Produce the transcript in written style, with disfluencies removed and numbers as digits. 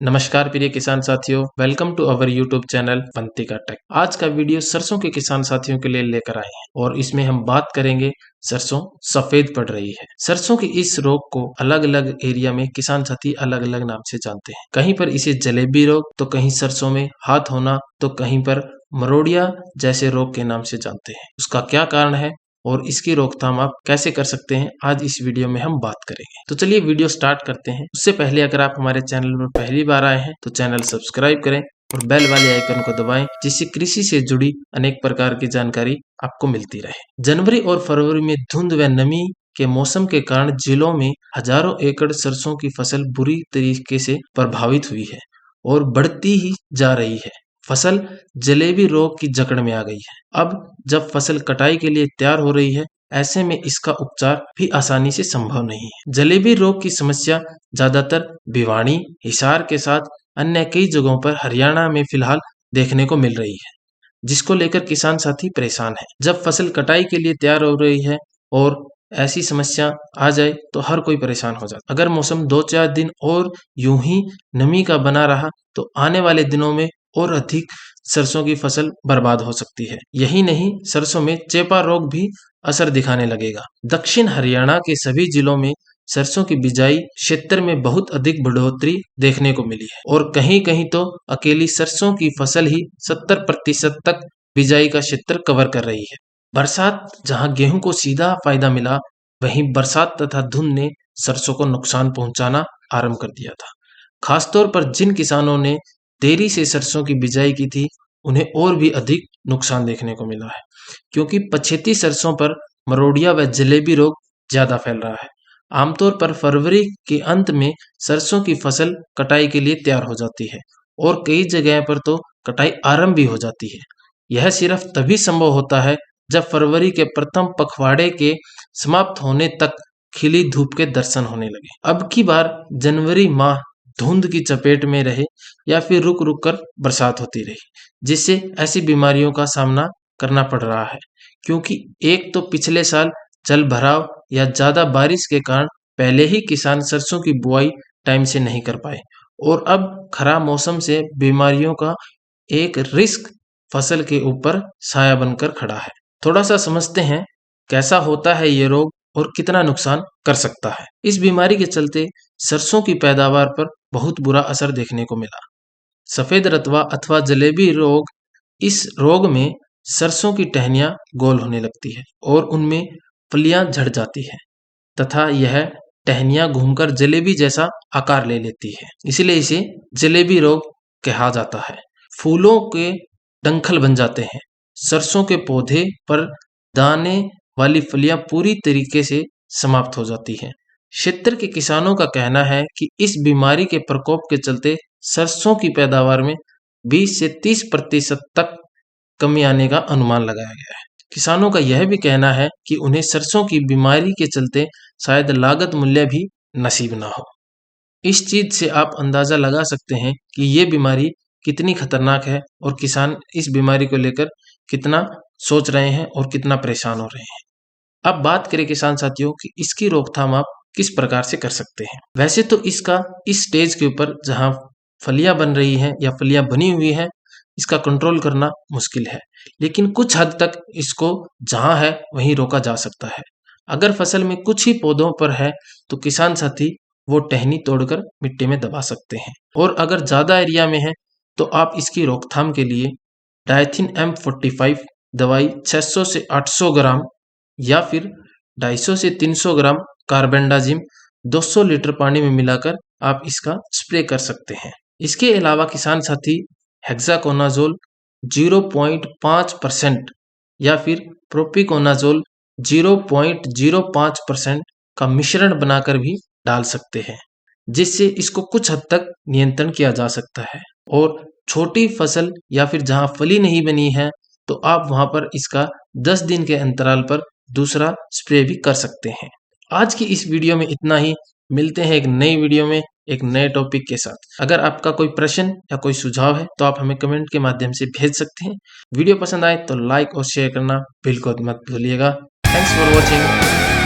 नमस्कार प्रिय किसान साथियों, welcome to our YouTube channel Panti का टेक। आज का वीडियो सरसों के किसान साथियों के लिए लेकर आए हैं और इसमें हम बात करेंगे सरसों सफेद पड़ रही है। सरसों के इस रोग को अलग अलग एरिया में किसान साथी अलग अलग नाम से जानते हैं। कहीं पर इसे जलेबी रोग, तो कहीं सरसों में हाथ होना, तो कहीं पर मरोड़िया जैसे रोग के नाम से जानते हैं। उसका क्या कारण है और इसकी रोकथाम आप कैसे कर सकते हैं, आज इस वीडियो में हम बात करेंगे। तो चलिए वीडियो स्टार्ट करते हैं। उससे पहले अगर आप हमारे चैनल पर पहली बार आए हैं तो चैनल सब्सक्राइब करें और बेल वाले आइकन को दबाएं, जिससे कृषि से जुड़ी अनेक प्रकार की जानकारी आपको मिलती रहे। जनवरी और फरवरी में धुंध व नमी के मौसम के कारण जिलों में हजारों एकड़ सरसों की फसल बुरी तरीके से प्रभावित हुई है और बढ़ती ही जा रही है। फसल जलेबी रोग की जकड़ में आ गई है। अब जब फसल कटाई के लिए तैयार हो रही है, ऐसे में इसका उपचार भी आसानी से संभव नहीं है। जलेबी रोग की समस्या ज्यादातर भिवाड़ी, हिसार के साथ अन्य कई जगहों पर हरियाणा में फिलहाल देखने को मिल रही है, जिसको लेकर किसान साथी परेशान है। जब फसल कटाई के लिए तैयार हो रही है और ऐसी समस्या आ जाए तो हर कोई परेशान हो जाता है। अगर मौसम 2-4 दिन और यूं ही नमी का बना रहा तो आने वाले दिनों में और अधिक सरसों की फसल बर्बाद हो सकती है। यही नहीं, सरसों में चेपा रोग भी असर दिखाने लगेगा। दक्षिण हरियाणा के सभी जिलों में सरसों की बिजाई क्षेत्र में बहुत अधिक बढ़ोतरी देखने को मिली है और कहीं कहीं तो अकेली सरसों की फसल ही 70% तक बिजाई का क्षेत्र कवर कर रही है। बरसात जहां गेहूं को सीधा फायदा मिला, वहीं बरसात तथा धुंध ने सरसों को नुकसान पहुंचाना आरंभ कर दिया था। खासतौर पर जिन किसानों ने देरी से सरसों की बिजाई की थी, उन्हें और भी अधिक नुकसान देखने को मिला है, क्योंकि पछेती सरसों पर मरोड़िया व जलेबी रोग ज्यादा फैल रहा है। आमतौर पर फरवरी के अंत में सरसों की फसल कटाई के लिए तैयार हो जाती है और कई जगह पर तो कटाई आरंभ भी हो जाती है। यह सिर्फ तभी संभव होता है जब फरवरी के प्रथम पखवाड़े के समाप्त होने तक खिली धूप के दर्शन होने लगे। अब की बार जनवरी माह धुंध की चपेट में रहे या फिर रुक रुक कर बरसात होती रही, जिससे ऐसी बीमारियों का सामना करना पड़ रहा है। क्योंकि एक तो पिछले साल जल भराव या ज्यादा बारिश के कारण पहले ही किसान सरसों की बुआई टाइम से नहीं कर पाए और अब खराब मौसम से बीमारियों का एक रिस्क फसल के ऊपर साया बनकर खड़ा है। थोड़ा सा समझते हैं कैसा होता है ये रोग और कितना नुकसान कर सकता है। इस बीमारी के चलते सरसों की पैदावार पर बहुत बुरा असर देखने को मिला। सफेद रतवा अथवा जलेबी रोग, इस रोग में सरसों की टहनियां गोल होने लगती है और उनमें फलियां झड़ जाती है तथा यह टहनियां घूमकर जलेबी जैसा आकार ले लेती है, इसलिए इसे जलेबी रोग कहा जाता है। फूलों के डंखल बन जाते हैं। सरसों के पौधे पर दाने वाली फलियां पूरी तरीके से समाप्त हो जाती हैं। क्षेत्र के किसानों का कहना है कि इस बीमारी के प्रकोप के चलते सरसों की पैदावार में 20 से 30% तक कमी आने का अनुमान लगाया गया है। किसानों का यह भी कहना है कि उन्हें सरसों की बीमारी के चलते शायद लागत मूल्य भी नसीब ना हो। इस चीज से आप अंदाजा लगा सकते हैं कि ये बीमारी कितनी खतरनाक है और किसान इस बीमारी को लेकर कितना सोच रहे हैं और कितना परेशान हो रहे हैं। अब बात करें किसान साथियों कि इसकी रोकथाम आप किस प्रकार से कर सकते हैं। वैसे तो इसका इस स्टेज के ऊपर जहां फलियां बन रही हैं या फलियां बनी हुई हैं, इसका कंट्रोल करना मुश्किल है, लेकिन कुछ हद तक इसको जहां है वहीं रोका जा सकता है। अगर फसल में कुछ ही पौधों पर है तो किसान साथी वो टहनी तोड़कर मिट्टी में दबा सकते हैं, और अगर ज्यादा एरिया में है तो आप इसकी रोकथाम के लिए डायथिन M45 दवाई 600 से 800 ग्राम या फिर 250 से 300 ग्राम कार्बेंडाजिम 200 लीटर पानी में मिलाकर आप इसका स्प्रे कर सकते हैं। इसके अलावा किसान साथी हेक्साकोनाजोल 0.5% या फिर प्रोपिकोनाजोल 0.05% का मिश्रण बनाकर भी डाल सकते हैं, जिससे इसको कुछ हद तक नियंत्रण किया जा सकता है। और छोटी फसल या फिर जहां फली नहीं बनी है तो आप वहां पर इसका 10 दिन के अंतराल पर दूसरा स्प्रे भी कर सकते हैं। आज की इस वीडियो में इतना ही। मिलते हैं एक नई वीडियो में एक नए टॉपिक के साथ। अगर आपका कोई प्रश्न या कोई सुझाव है तो आप हमें कमेंट के माध्यम से भेज सकते हैं। वीडियो पसंद आए तो लाइक और शेयर करना बिल्कुल मत भूलिएगा। Thanks for watching.